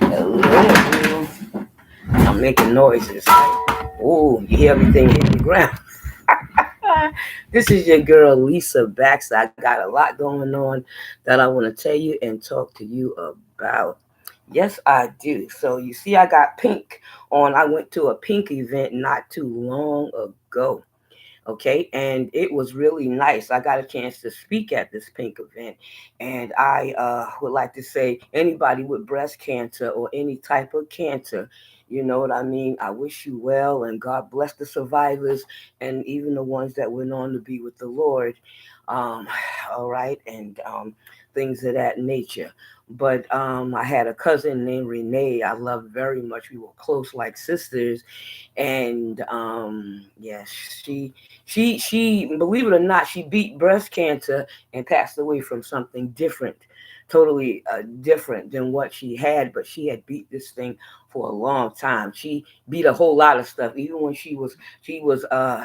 Hello. I'm making noises. Oh, you hear everything hitting the ground. This is your girl Lisa Baxter. I got a lot going on that I want to tell you and talk to you about. Yes, I do. So you see, I got pink on. I went to a pink event not too long ago. Okay, and it was really nice. I got a chance to speak at this pink event, and I would like to say anybody with breast cancer or any type of cancer, you know what I mean, I wish you well, and God bless the survivors and even the ones that went on to be with the Lord. um all right, and things of that nature. But I had a cousin named Renee I loved very much. We were close like sisters, and yes, she believe it or not, she beat breast cancer and passed away from something different, totally different than what she had. But she had beat this thing for a long time. She beat a whole lot of stuff. Even when she was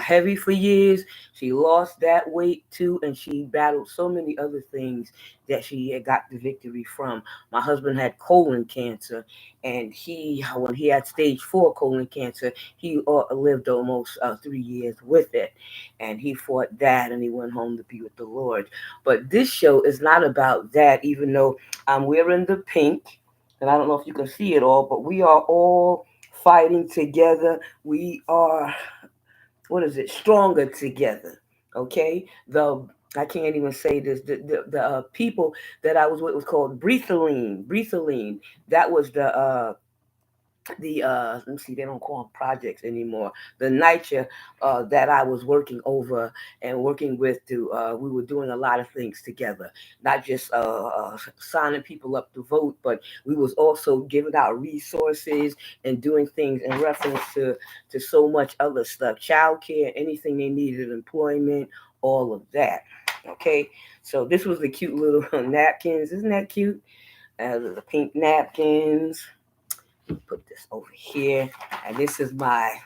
heavy for years, she lost that weight too, and she battled so many other things that she had got the victory from. My husband had colon cancer, and when he had stage 4 colon cancer, he lived almost 3 years with it, and he fought that, and he went home to be with the Lord. But this show is not about that, even though I'm wearing the pink, and I don't know if you can see it all, but we are all fighting together. We are, what is it, stronger together. Okay, the I can't even say this. The people that I was with was called Breathaline. Breathaline. That was let me see, they don't call them projects anymore. The NYCHA that I was working over and working with, to we were doing a lot of things together, not just signing people up to vote, but we was also giving out resources and doing things in reference to so much other stuff, childcare, anything they needed, employment, all of that. Okay, so this was the cute little napkins. Isn't that cute? The pink napkins. Put this over here, and this is my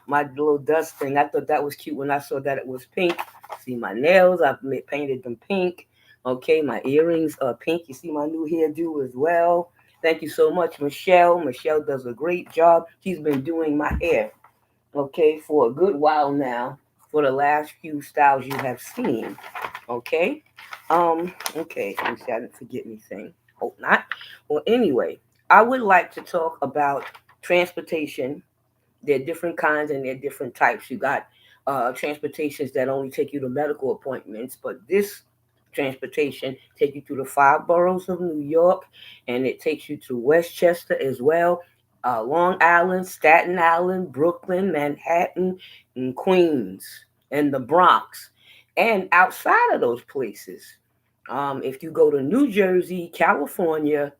little dust thing. I thought that was cute when I saw that it was pink. See my nails, painted them pink. Okay, my earrings are pink. You see my new hairdo as well. Thank you so much, Michelle. Michelle does a great job. She's been doing my hair, okay, for a good while now, for the last few styles you have seen. Okay. Okay, let me see, I didn't forget anything. Hope not. Well, anyway, I would like to talk about transportation. There are different kinds and there are different types. You got transportations that only take you to medical appointments, but this transportation take you to the 5 boroughs of New York, and it takes you to Westchester as well, Long Island, Staten Island, Brooklyn, Manhattan, and Queens, and the Bronx, and outside of those places. If you go to New Jersey, California,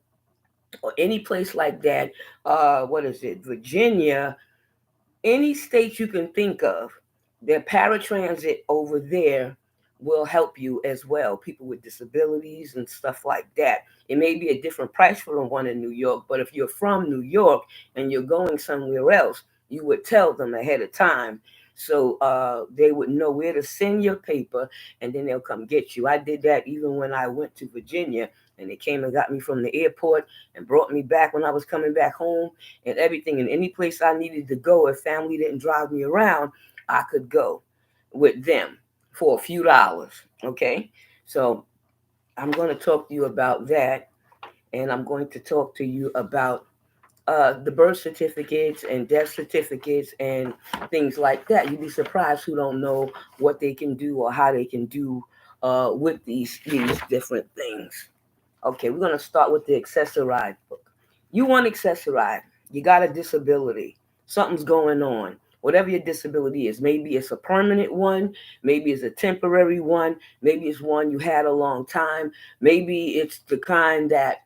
or any place like that, what is it, Virginia, any state you can think of, their paratransit over there will help you as well. People with disabilities and stuff like that. It may be a different price for the one in New York, but if you're from New York and you're going somewhere else, you would tell them ahead of time, so they would know where to send your paper, and then they'll come get you. I did that even when I went to Virginia, and they came and got me from the airport and brought me back when I was coming back home, and everything. And any place I needed to go, if family didn't drive me around, I could go with them for a few dollars. Okay, so I'm going to talk to you about that, and I'm going to talk to you about the birth certificates and death certificates and things like that. You'd be surprised who don't know what they can do or how they can do with these different things. Okay, we're gonna start with the accessoride book. You want accessoride. You got a disability. Something's going on. Whatever your disability is, maybe it's a permanent one, maybe it's a temporary one, maybe it's one you had a long time, maybe it's the kind that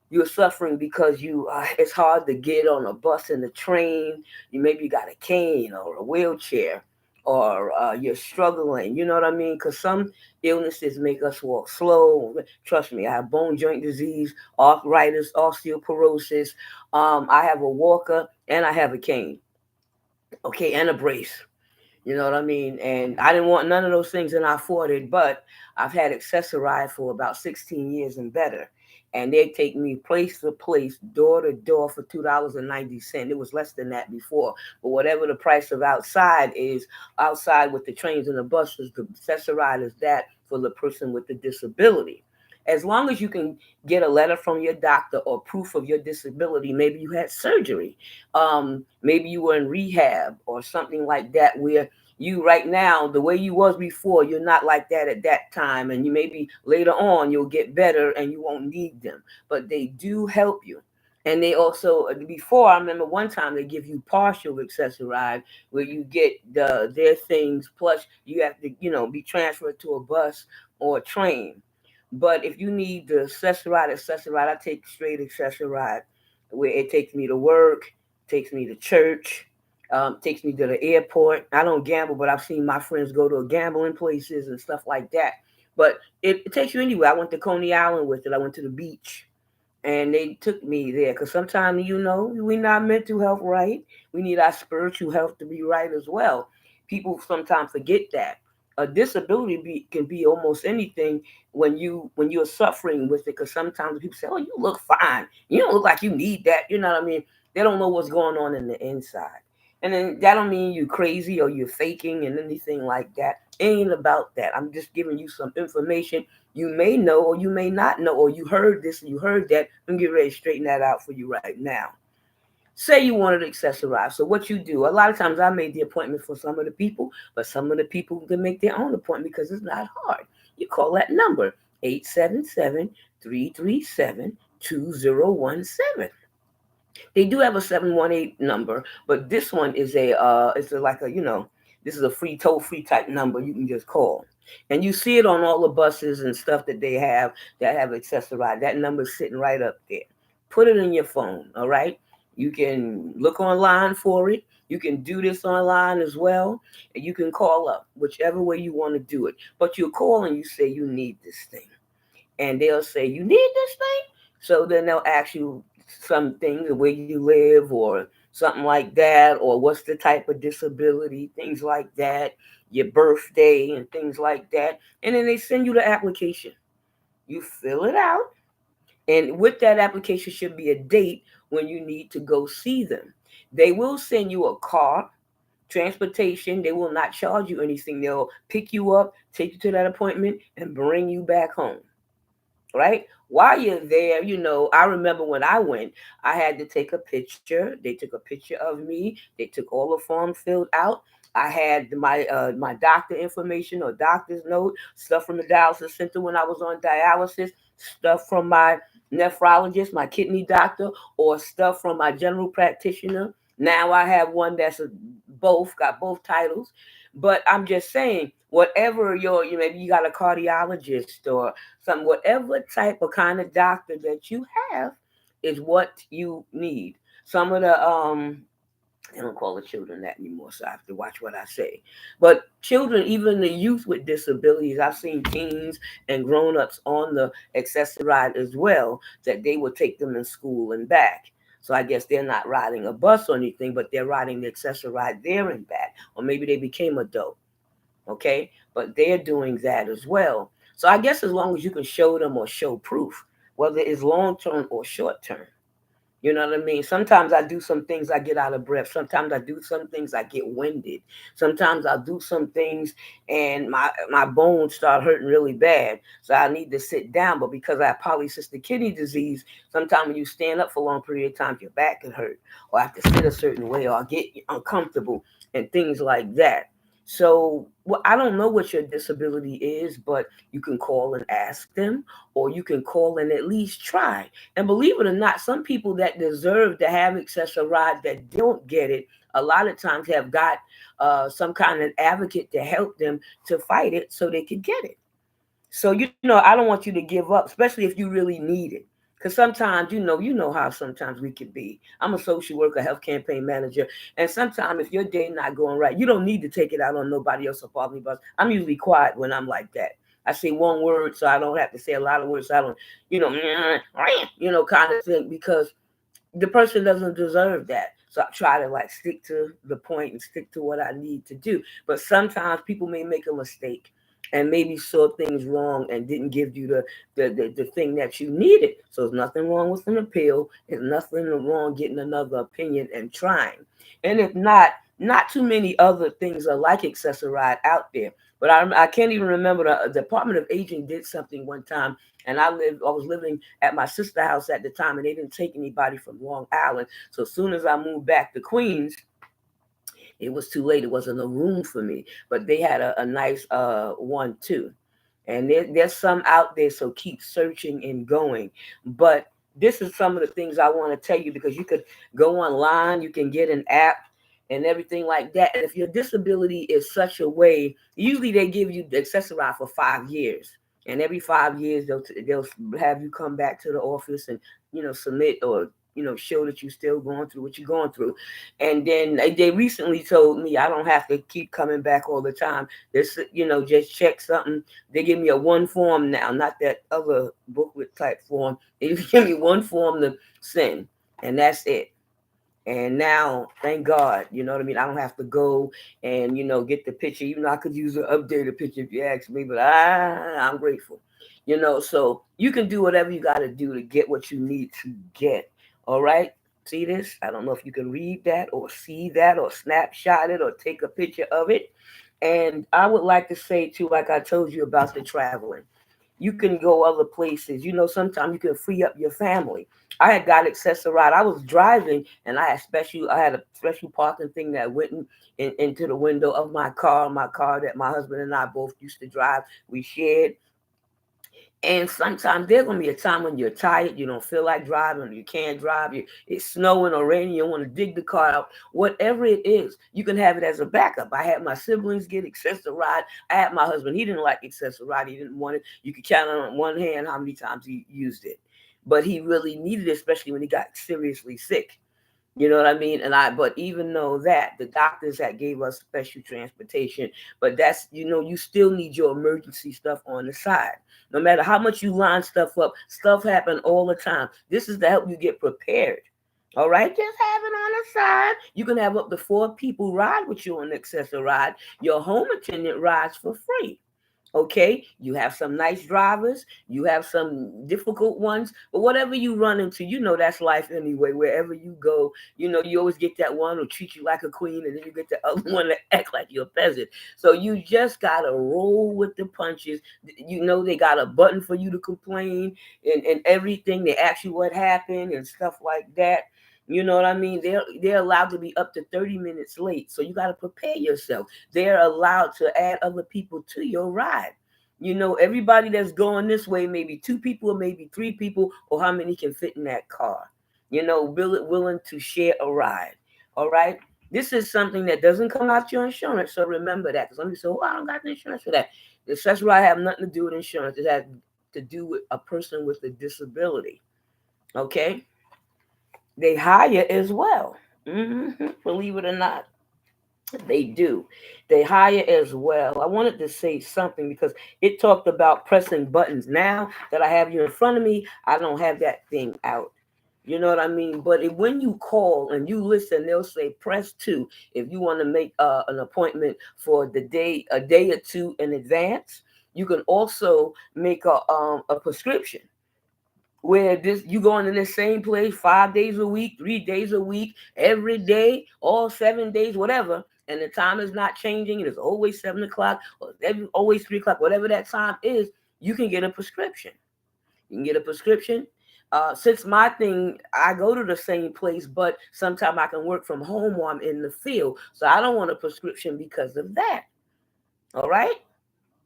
you're suffering because it's hard to get on a bus and a train. You got a cane or a wheelchair, or you're struggling. You know what I mean? Because some illnesses make us walk slow. Trust me, I have bone joint disease, arthritis, osteoporosis. I have a walker and I have a cane. Okay, and a brace. You know what I mean? And I didn't want none of those things, and I fought it, but I've had accessoride for about 16 years and better. and they take me place to place, door to door for $2.90. It was less than that before, but whatever the price of outside is, outside with the trains and the buses, the accessoride is that for the person with the disability. As long as you can get a letter from your doctor or proof of your disability, maybe you had surgery, maybe you were in rehab or something like that, where you right now, the way you was before, you're not like that at that time, and you maybe later on you'll get better and you won't need them, but they do help you. And they also, before, I remember one time they give you partial accessoride, where you get their things plus you have to, be transferred to a bus or a train. But if you need the accessoride, I take straight accessoride, where it takes me to work, takes me to church, takes me to the airport. I don't gamble, but I've seen my friends go to gambling places and stuff like that. But it takes you anywhere. I went to Coney Island with it. I went to the beach, and they took me there because sometimes, we're not mental health right. We need our spiritual health to be right as well. People sometimes forget that a disability can be almost anything when you're suffering with it, because sometimes people say, oh, you look fine, you don't look like you need that, you know what I mean. They don't know what's going on in the inside, and then that don't mean you crazy or you're faking and anything like that. Ain't about that. I'm just giving you some information you may know or you may not know, or you heard this and you heard that. I'm getting ready to straighten that out for you right now. Say you wanted to accessorize. So what you do, a lot of times I made the appointment for some of the people, but some of the people can make their own appointment because it's not hard. You call that number 877-337-2017. They do have a 718 number, but this one is it's like this is a free toll free type number you can just call. And you see it on all the buses and stuff that have accessorized. That number's sitting right up there. Put it in your phone, all right? You can look online for it. You can do this online as well. And you can call up, whichever way you want to do it. But you call and you say you need this thing, and they'll say, you need this thing? So then they'll ask you something, the way you live or something like that, or what's the type of disability, things like that, your birthday and things like that. And then they send you the application. You fill it out, and with that application should be a date when you need to go see them. They will send you a car, transportation. They will not charge you anything. They'll pick you up, take you to that appointment, and bring you back home, right? While you're there, I remember when I went, I had to take a picture. They took a picture of me. They took all the forms filled out. I had my doctor information or doctor's note, stuff from the dialysis center when I was on dialysis, stuff from my nephrologist, my kidney doctor, or stuff from my general practitioner. Now I have one that's got both titles. But I'm just saying, whatever maybe you got a cardiologist or some whatever type of kind of doctor that you have is what you need. Some of the they don't call the children that anymore, so I have to watch what I say. But children, even the youth with disabilities, I've seen teens and grown-ups on the accessoride as well, that they will take them in school and back. So I guess they're not riding a bus or anything, but they're riding the accessoride there and back. Or maybe they became adult, okay? But they're doing that as well. So I guess as long as you can show them or show proof, whether it's long term or short term. You know what I mean? Sometimes I do some things, I get out of breath. Sometimes I do some things, I get winded. Sometimes I'll do some things and my bones start hurting really bad. So I need to sit down. But because I have polycystic kidney disease, sometimes when you stand up for a long period of time, your back can hurt. Or I have to sit a certain way, or I get uncomfortable and things like that. So I don't know what your disability is, but you can call and ask them, or you can call and at least try. And believe it or not, some people that deserve to have excessive ride that don't get it, a lot of times have got some kind of advocate to help them to fight it so they could get it. So I don't want you to give up, especially if you really need it. Because sometimes, you know how sometimes we can be. I'm a social worker, health campaign manager, and sometimes if your day not going right, you don't need to take it out on nobody else or follow me. But I'm usually quiet when I'm like that. I say one word, so I don't have to say a lot of words. So I don't, you know, kind of thing, because the person doesn't deserve that. So I try to like stick to the point and stick to what I need to do. But sometimes people may make a mistake. and maybe saw things wrong and didn't give you the thing that you needed. So there's nothing wrong with an appeal. There's nothing wrong getting another opinion and trying. And if not, not too many other things are like Accessoride out there. But I can't even remember, the Department of Aging did something one time, and I was living at my sister's house at the time, and they didn't take anybody from Long Island. So as soon as I moved back to Queens, it was too late. It wasn't a room for me. But they had a nice one too. And there's some out there, so keep searching and going. But this is some of the things I want to tell you, because you could go online, you can get an app and everything like that. And if your disability is such a way, usually they give you the Accessorize for 5 years. And every 5 years they'll have you come back to the office and submit, or show that you're still going through what you're going through. And then they recently told me I don't have to keep coming back all the time. This, just check something. They give me a one form now, not that other booklet type form. They just give me one form to send, and that's it. And now, thank God, you know what I mean? I don't have to go and, get the picture, even though I could use an updated picture if you ask me, but I'm grateful. So you can do whatever you got to do to get what you need to get. All right? See this? I don't know if you can read that or see that or snapshot it or take a picture of it. And I would like to say, too, like I told you about the traveling, you can go other places. Sometimes you can free up your family. I had got Accessoride. I was driving, and I had a special parking thing that went into the window of my car that my husband and I both used to drive. We shared. And sometimes there's gonna be a time when you're tired, you don't feel like driving, you can't drive, it's snowing or raining, you want to dig the car out. Whatever it is, you can have it as a backup. I had my siblings get Accessoride. I had my husband, he didn't like Accessoride, he didn't want it. You could count on one hand how many times he used it. But he really needed it, especially when he got seriously sick. You know what I mean? But even though that, the doctors that gave us special transportation, but that's, you still need your emergency stuff on the side. No matter how much you line stuff up, stuff happen all the time. This is to help you get prepared. All right, just have it on the side. You can have up to 4 people ride with you on the Accessoride. Your home attendant rides for free. Okay, you have some nice drivers, you have some difficult ones, but whatever you run into, that's life anyway. Wherever you go, you always get that one who treat you like a queen, and then you get the other one that act like you're a peasant. So you just gotta roll with the punches. They got a button for you to complain, and everything. They ask you what happened and stuff like that. You know what I mean? They're allowed to be up to 30 minutes late, so you got to prepare yourself. They're allowed to add other people to your ride. Everybody that's going this way, maybe 2 people or maybe 3 people, or how many can fit in that car. Willing to share a ride. All right. This is something that doesn't come out your insurance, so remember that. Because let me say, oh, I don't got the insurance for that. The accessory have nothing to do with insurance. It has to do with a person with a disability. Okay. They hire as well. Believe it or not, they do. They hire as well. I wanted to say something because it talked about pressing buttons. Now that I have you in front of me, I don't have that thing out. You know what I mean? But when you call and you listen, they'll say press 2 if you want to make an appointment for a day or two in advance. You can also make a prescription where this you going in the same place 5 days a week, 3 days a week, every day, all 7 days, whatever, and the time is not changing. It is always 7 o'clock or always 3 o'clock, whatever that time is. You can get a prescription. You can get a prescription. Since my thing, I go to the same place, but sometimes I can work from home while I'm in the field, so I don't want a prescription because of that. All right.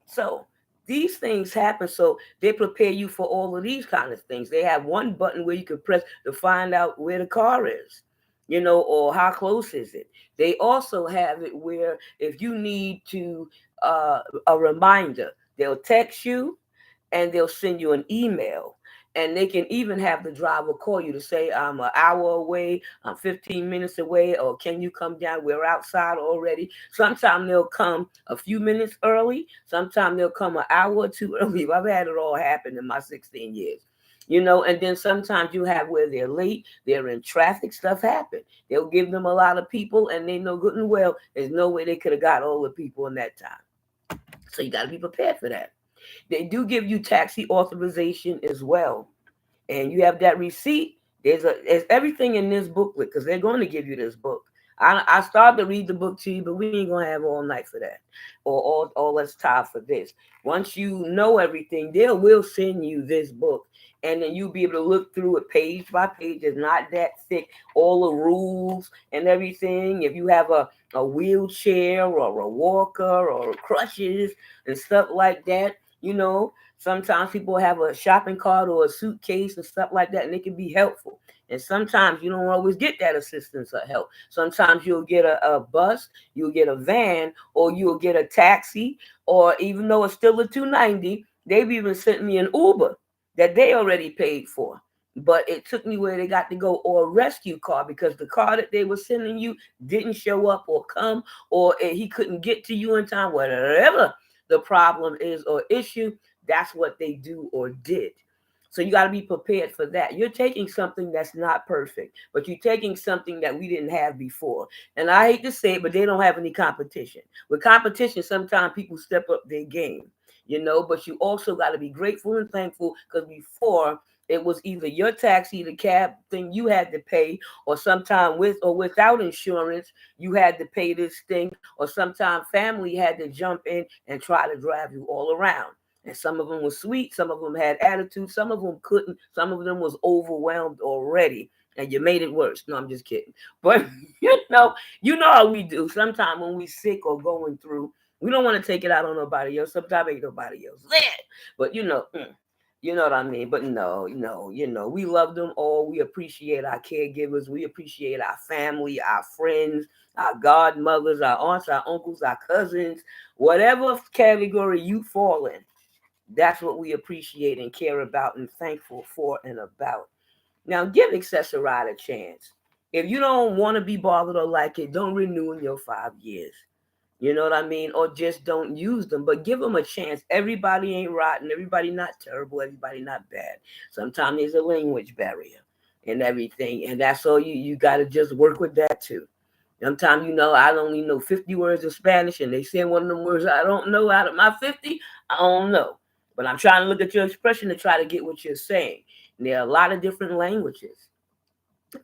So these things happen. So they prepare you for all of these kind of things. They have one button where you can press to find out where the car is, or how close is it. They also have it where if you need to a reminder, they'll text you and they'll send you an email. And they can even have the driver call you to say, I'm an hour away, I'm 15 minutes away, or can you come down? We're outside already. Sometimes they'll come a few minutes early. Sometimes they'll come an hour or two early. I've had it all happen in my 16 years. And then sometimes you have where they're late, they're in traffic, stuff happen. They'll give them a lot of people, and they know good and well there's no way they could have got all the people in that time. So you got to be prepared for that. They do give you taxi authorization as well, and you have that receipt. There's everything in this booklet because they're going to give you this book. I started to read the book to you, but we ain't gonna have all night for that, or all this time for this. Once you know everything, they will send you this book, and then you'll be able to look through it page by page. It's not that thick. All the rules and everything. If you have a wheelchair or a walker or crutches and stuff like that, sometimes people have a shopping cart or a suitcase and stuff like that, and it can be helpful. And sometimes you don't always get that assistance or help. Sometimes you'll get a bus, you'll get a van, or you'll get a taxi, or even though it's still a 290, they've even sent me an Uber that they already paid for. But it took me where they got to go, or a rescue car, because the car that they were sending you didn't show up or come, or he couldn't get to you in time, whatever the problem is or issue. That's what they do or did. So you got to be prepared for that. You're taking something that's not perfect, but you're taking something that we didn't have before. And I hate to say it, but they don't have any competition. With competition, sometimes people step up their game, but you also got to be grateful and thankful, because before it was either your taxi, the cab thing you had to pay, or sometime with or without insurance, you had to pay this thing, or sometime family had to jump in and try to drive you all around. And some of them were sweet, some of them had attitude, some of them couldn't, some of them was overwhelmed already, and you made it worse. No, I'm just kidding. But how we do. Sometimes when we sick or going through, we don't want to take it out on nobody else. Sometimes ain't nobody else there. But you know what I mean? But no, we love them all. We appreciate our caregivers. We appreciate our family, our friends, our godmothers, our aunts, our uncles, our cousins, whatever category you fall in. That's what we appreciate and care about and thankful for and about. Now, give Accessoride a chance. If you don't want to be bothered or like it, don't renew in your 5 years. You know what I mean? Or just don't use them, but give them a chance. Everybody ain't rotten. Everybody not terrible. Everybody not bad. Sometimes there's a language barrier and everything. And that's all you got to just work with that too. Sometimes, I only know 50 words of Spanish, and they say one of them words I don't know out of my 50. I don't know. But I'm trying to look at your expression to try to get what you're saying. And there are a lot of different languages.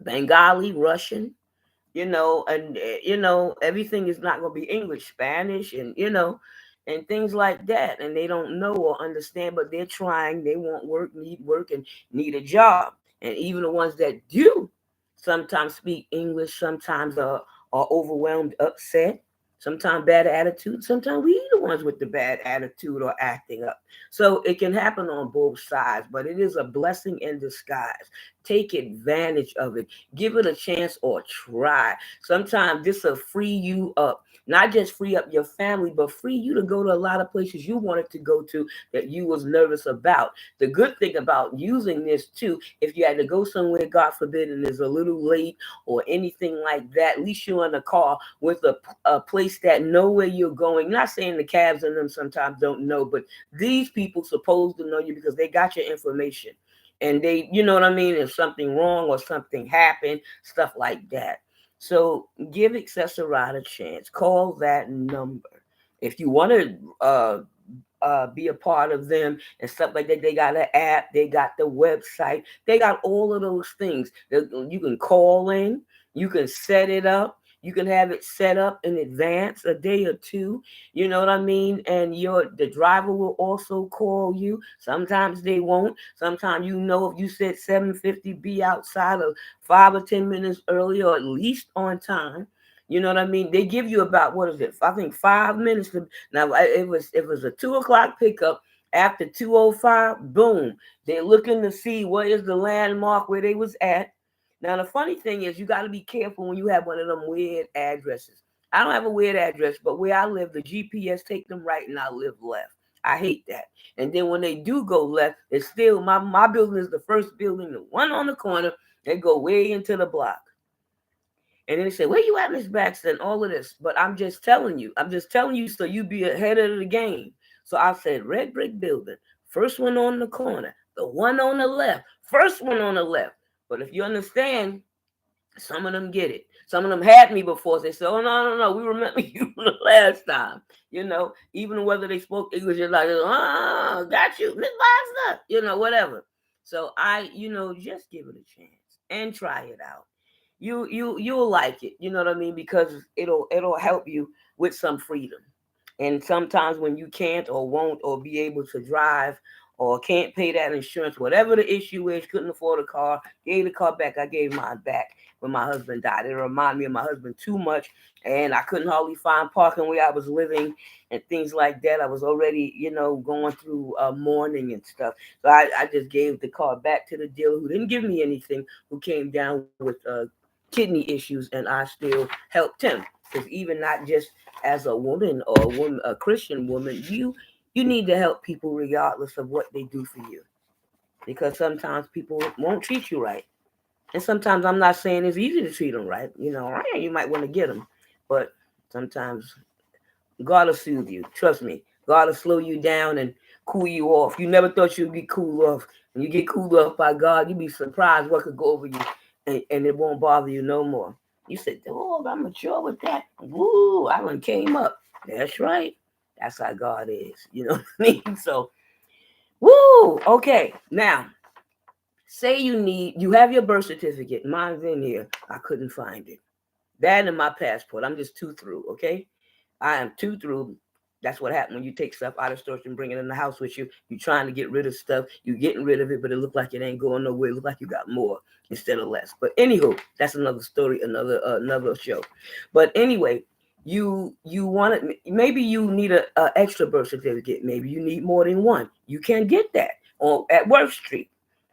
Bengali, Russian, and everything is not going to be English, Spanish, and and things like that. And they don't know or understand, but they're trying. They want work, and need a job. And even the ones that do sometimes speak English, sometimes are overwhelmed, upset, sometimes bad attitude. Sometimes we the ones with the bad attitude or acting up. So it can happen on both sides, but it is a blessing in disguise. Take advantage of it. Give it a chance or try. Sometimes this will free you up. Not just free up your family, but free you to go to a lot of places you wanted to go to that you was nervous about. The good thing about using this too, if you had to go somewhere, God forbid, and it's a little late or anything like that, at least you're in a car with a place that know where you're going. Not saying the cabs in them sometimes don't know, but these people supposed to know you because they got your information. And they, you know what I mean? If something wrong or something happened, stuff like that. So give Accessoride a chance. Call that number. If you want to be a part of them and stuff like that, they got an app, they got the website, they got all of those things. You can call in, you can set it up. You can have it set up in advance, a day or two. You know what I mean? And the driver will also call you. Sometimes they won't. Sometimes if you said 7:50, be outside of 5 or 10 minutes early, or at least on time. You know what I mean? They give you about, what is it? I think 5 minutes. Now it was a 2 o'clock pickup. After 2:05, boom, they're looking to see what is the landmark where they was at. Now the funny thing is, you got to be careful when you have one of them weird addresses. I don't have a weird address, but where I live, the GPS take them right, and I live left. I hate that. And then when they do go left, it's still my building is the first building, the one on the corner. They go way into the block. And then they say, "Where you at, Miss Baxter?" And all of this. But I'm just telling you. I'm just telling you so you be ahead of the game. So I said, red brick building, first one on the corner, the one on the left, first one on the left. But if you understand, Some of them get it. Some of them had me before. They said, "Oh no, we remember you from the last time." Even whether they spoke English, you're like, got you, Miss Bosner. Whatever. So just give it a chance and try it out. You'll like it. You know what I mean? Because it'll help you with some freedom. And sometimes when you can't or won't or be able to drive or can't pay that insurance, whatever the issue is, couldn't afford a car, gave the car back. I gave mine back when my husband died. It reminded me of my husband too much, and I couldn't hardly find parking where I was living and things like that. I was already, going through mourning and stuff. So I just gave the car back to the dealer who didn't give me anything, who came down with kidney issues, and I still helped him. Because even not just as a woman or a Christian woman, you need to help people regardless of what they do for you. Because sometimes people won't treat you right. And sometimes I'm not saying it's easy to treat them right. You might want to get them. But sometimes God will soothe you. Trust me. God will slow you down and cool you off. You never thought you'd get cooled off. When you get cooled off by God, you'd be surprised what could go over you, and it won't bother you no more. You said, "Oh, I'm mature with that." Woo, I done came up. That's right. That's how God is. You know what I mean? So, woo. Okay. Now, say you have your birth certificate. Mine's in here. I couldn't find it. That and my passport. I'm just too through. Okay. I am too through. That's what happened when you take stuff out of storage and bring it in the house with you. You're trying to get rid of stuff. You're getting rid of it, but it look like it ain't going nowhere. It look like you got more instead of less. But anywho, that's another story, another show. But anyway, you want it. Maybe you need a extra birth certificate. Maybe you need more than one. You can get that on at Worth Street.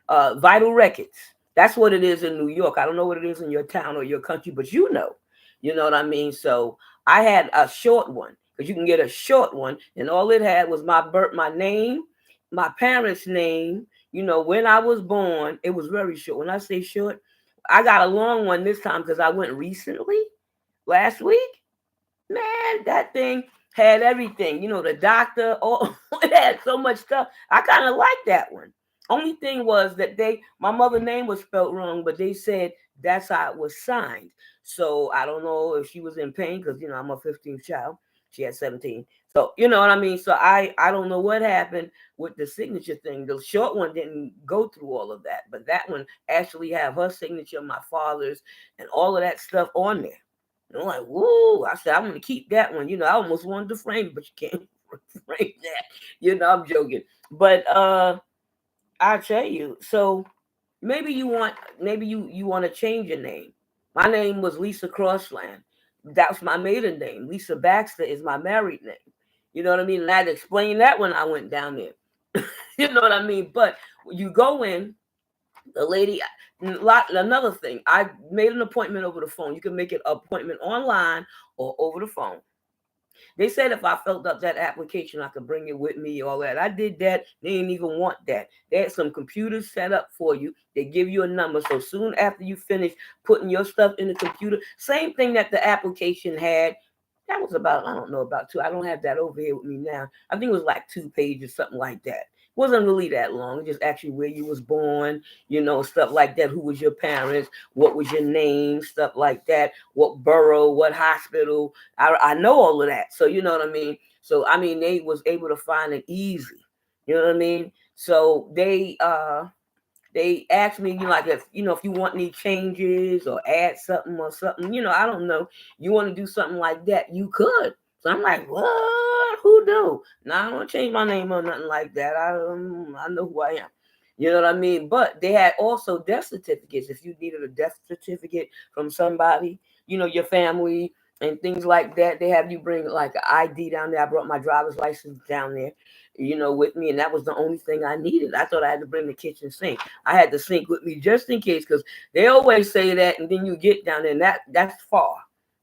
Vital Records. That's what it is in New York. I don't know what it is in your town or your country, but you know. You know what I mean? So I had a short one because you can get a short one, and all it had was my name, my parents' name. When I was born. It was very short. When I say short, I got a long one this time because I went recently, last week. Man, that thing had everything. The doctor, oh, it had so much stuff. I kind of like that one. Only thing was that my mother's name was spelled wrong, but they said that's how it was signed. So I don't know if she was in pain because I'm a 15th child. She had 17. So you know what I mean. So I don't know what happened with the signature thing. The short one didn't go through all of that, but that one actually have her signature, my father's, and all of that stuff on there. And I'm like, woo! I said I'm gonna keep that one. I almost wanted to frame it, but you can't frame that. I'm joking. But I tell you, so maybe you want to change your name. My name was Lisa Crossland. That's my maiden name. Lisa Baxter is my married name. You know what I mean? And I had to explain that when I went down there. You know what I mean? But you go in, the lady. Another thing, I made an appointment over the phone. You can make an appointment online or over the phone. They said if I filled up that application, I could bring it with me, all that. I did that. They didn't even want that. They had some computers set up for you. They give you a number. So soon after you finish putting your stuff in the computer, same thing that the application had. That was about, I don't know, about two. I don't have that over here with me now. I think it was like 2 pages, something like that. Wasn't really that long. It just actually where you was born, stuff like that. Who was your parents? What was your name? Stuff like that. What borough? What hospital? I know all of that. So you know what I mean? So I mean they was able to find it easy. You know what I mean? So they asked me, like if you want any changes or add something or something, I don't know. You want to do something like that, you could. So I'm like, what? Who do? Now I don't want to change my name or nothing like that. I know who I am. You know what I mean? But they had also death certificates. If you needed a death certificate from somebody, your family and things like that, they have you bring like an ID down there. I brought my driver's license down there, with me, and that was the only thing I needed. I thought I had to bring the kitchen sink. I had the sink with me just in case, because they always say that, and then you get down there, and that's far.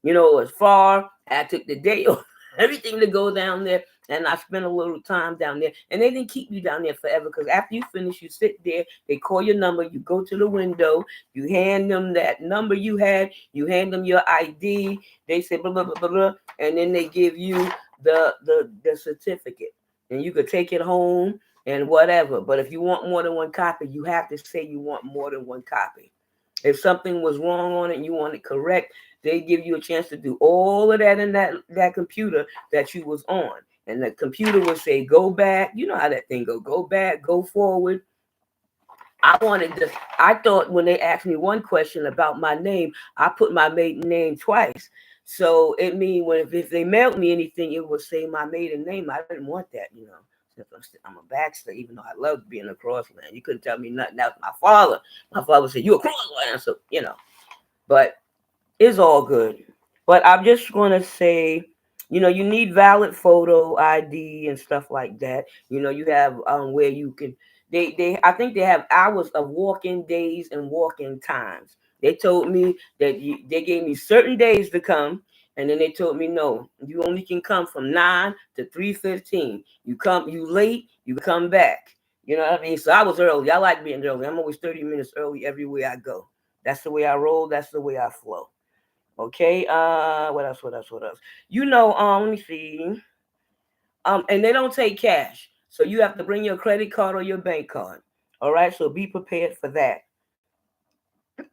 It's far. I took the day off, everything to go down there, and I spent a little time down there. And they didn't keep you down there forever, because after you finish, you sit there, they call your number, you go to the window, you hand them that number you had, you hand them your ID, they say blah, blah, blah, blah, blah, and then they give you the certificate. And you could take it home and whatever. But if you want more than one copy, you have to say you want more than one copy. If something was wrong on it and you want it correct, they give you a chance to do all of that in that computer that you was on. And the computer would say, go back. You know how that thing go back, go forward. I wanted to, I thought when they asked me one question about my name, I put my maiden name twice. So it mean when if they mailed me anything, it would say my maiden name. I didn't want that, you know. Since I'm a Baxter, even though I loved being a Crossland. You couldn't tell me nothing. That was my father. My father said, you a Crossland. So, you know. But it's all good. But I'm just gonna say, you know, you need valid photo ID and stuff like that. You know, you have where you can. They I think they have hours of walk-in days and walk-in times. They told me that they gave me certain days to come, and then they told me no, you only can come from 9 to 3:15. You late, you come back. You know what I mean? So I was early. I like being early. I'm always 30 minutes early everywhere I go. That's the way I roll. That's the way I flow. Okay. What else? What else? What else? You know. Let me see. And they don't take cash, so you have to bring your credit card or your bank card. All right. So be prepared for that.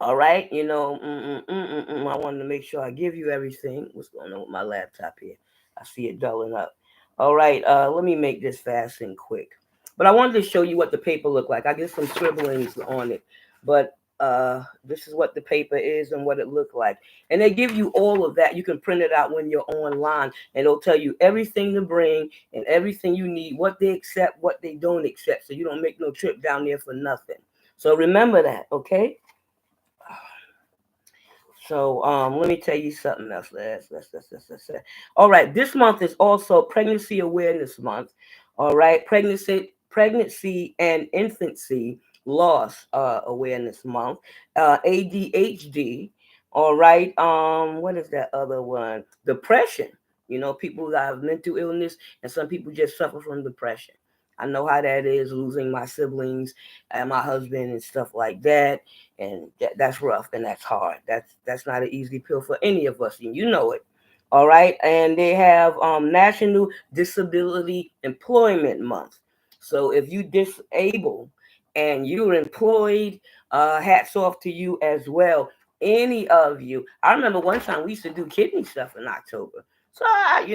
All right, you know, I wanted to make sure I give you everything. What's going on with my laptop here? I see it dulling up. All right, let me make this fast and quick. But I wanted to show you what the paper looked like. I get some scribblings on it, but this is what the paper is and what it looked like. And they give you all of that. You can print it out when you're online, and it'll tell you everything to bring and everything you need, what they accept, what they don't accept, so you don't make no trip down there for nothing. So remember that, okay? So let me tell you something else. Let's. All right, this month is also Pregnancy Awareness Month. All right, pregnancy and infancy loss awareness month. ADHD. All right. What is that other one? Depression. You know, people that have mental illness, and some people just suffer from depression. I know how that is, losing my siblings and my husband and stuff like that, and that's rough and that's hard. That's not an easy pill for any of us, and you know it. All right, and they have National Disability Employment Month. So if you disabled and you're employed, hats off to you as well. Any of you. I remember one time we used to do kidney stuff in October. So I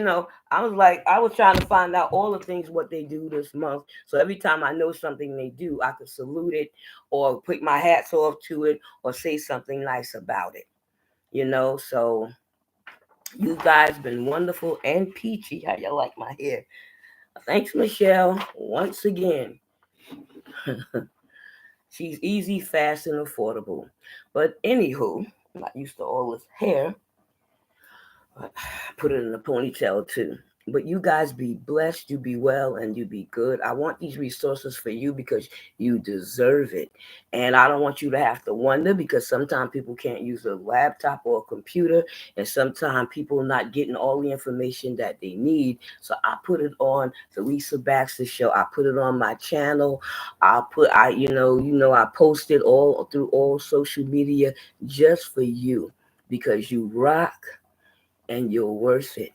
was trying to find out all the things what they do this month. So every time I know something they do, I could salute it or put my hats off to it or say something nice about it. You know, so you guys been wonderful and peachy. How y'all like my hair? Thanks, Michelle. Once again, she's easy, fast, and affordable. But anywho, I'm not used to all this hair. Put it in a ponytail too. But you guys be blessed, you be well, and you be good. I want these resources for you because you deserve it. And I don't want you to have to wonder because sometimes people can't use a laptop or a computer, and sometimes people not getting all the information that they need. So I put it on the Lisa Baxter Show. I put it on my channel. I post it all through all social media just for you because you rock and you're worth it.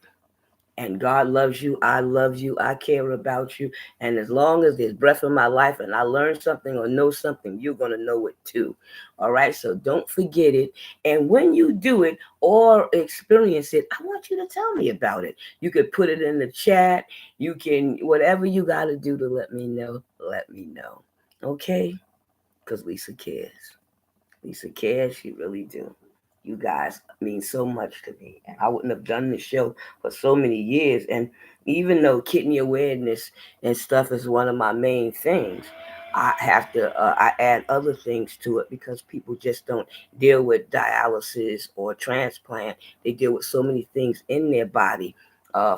And God loves you. I love you. I care about you. And as long as there's breath in my life and I learn something or know something, you're going to know it too. All right. So don't forget it. And when you do it or experience it, I want you to tell me about it. You could put it in the chat. You can, whatever you got to do to let me know, let me know. Okay. Because Lisa cares. Lisa cares. She really do. You guys mean so much to me. And I wouldn't have done this show for so many years. And even though kidney awareness and stuff is one of my main things, I add other things to it because people just don't deal with dialysis or transplant. They deal with so many things in their body,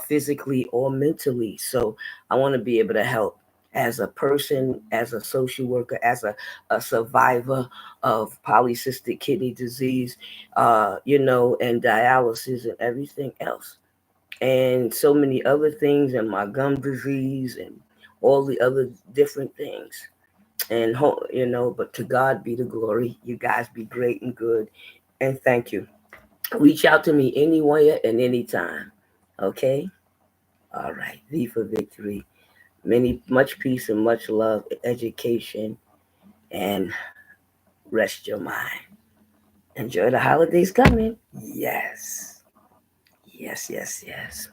physically or mentally. So I want to be able to help as a person, as a social worker, as a survivor of polycystic kidney disease, and dialysis and everything else, and so many other things, and my gum disease and all the other different things. And but to God be the glory. You guys be great and good, and thank you. Reach out to me anywhere and anytime. Okay. All right. V for victory. Much peace and much love, education, and rest your mind. Enjoy the holidays coming. Yes. Yes, yes, yes.